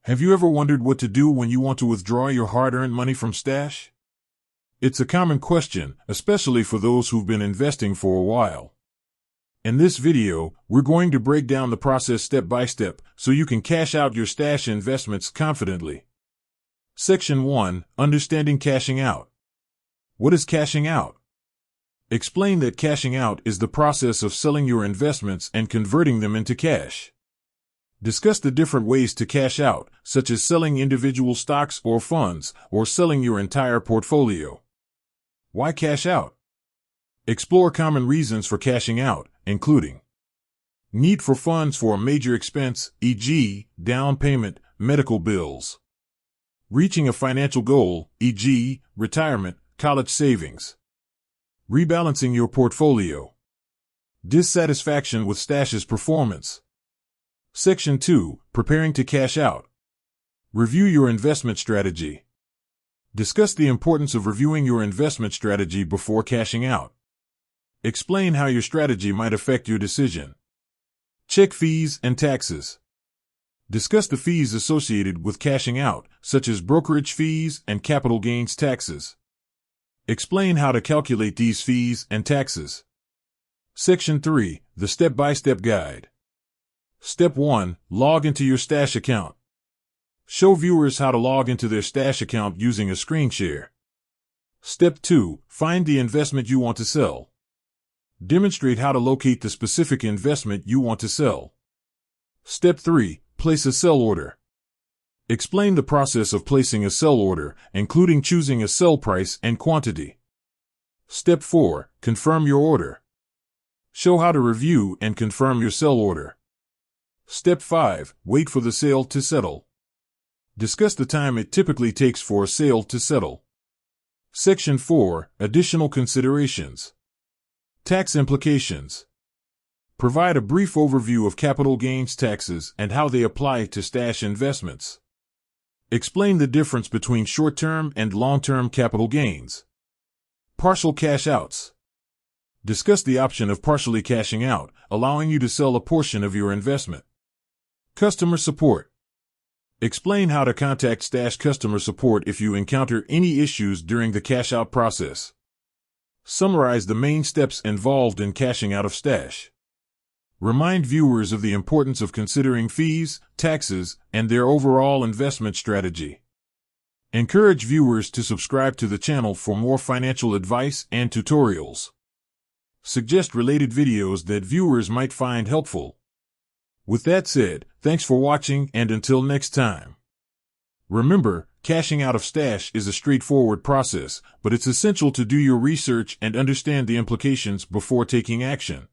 Have you ever wondered what to do when you want to withdraw your hard-earned money from stash? It's a common question, especially for those who've been investing for a while. In this video, we're going to break down the process step by step so you can cash out your stash investments confidently. Section 1. Understanding cashing out. What is cashing out? Explain that cashing out is the process of selling your investments and converting them into cash. Discuss the different ways to cash out, such as selling individual stocks or funds, or selling your entire portfolio. Why cash out? Explore common reasons for cashing out, including need for funds for a major expense, e.g., down payment, medical bills. Reaching a financial goal, e.g., retirement, college savings. Rebalancing your portfolio. Dissatisfaction with stash's performance. Section 2. Preparing to cash out. Review your investment strategy. Discuss the importance of reviewing your investment strategy before cashing out. Explain how your strategy might affect your decision. Check fees and taxes. Discuss the fees associated with cashing out, such as brokerage fees and capital gains taxes. Explain how to calculate these fees and taxes. Section 3. The step-by-step guide. Step 1. Log into your stash account. Show viewers how to log into their stash account using a screen share. Step 2. Find the investment you want to sell. Demonstrate how to locate the specific investment you want to sell. Step 3. Place a sell order. Explain the process of placing a sell order, including choosing a sell price and quantity. Step 4. Confirm your order. Show how to review and confirm your sell order. Step 5. Wait for the sale to settle. Discuss the time it typically takes for a sale to settle. Section 4. Additional considerations. Tax implications. Provide a brief overview of capital gains taxes and how they apply to stash investments. Explain the difference between short-term and long-term capital gains. Partial cash outs. Discuss the option of partially cashing out, allowing you to sell a portion of your investment. Customer support. Explain how to contact stash customer support if you encounter any issues during the cash out process. Summarize the main steps involved in cashing out of stash. Remind viewers of the importance of considering fees, taxes, and their overall investment strategy. Encourage viewers to subscribe to the channel for more financial advice and tutorials. Suggest related videos that viewers might find helpful. With that said, thanks for watching, and until next time. Remember, cashing out of stash is a straightforward process, but it's essential to do your research and understand the implications before taking action.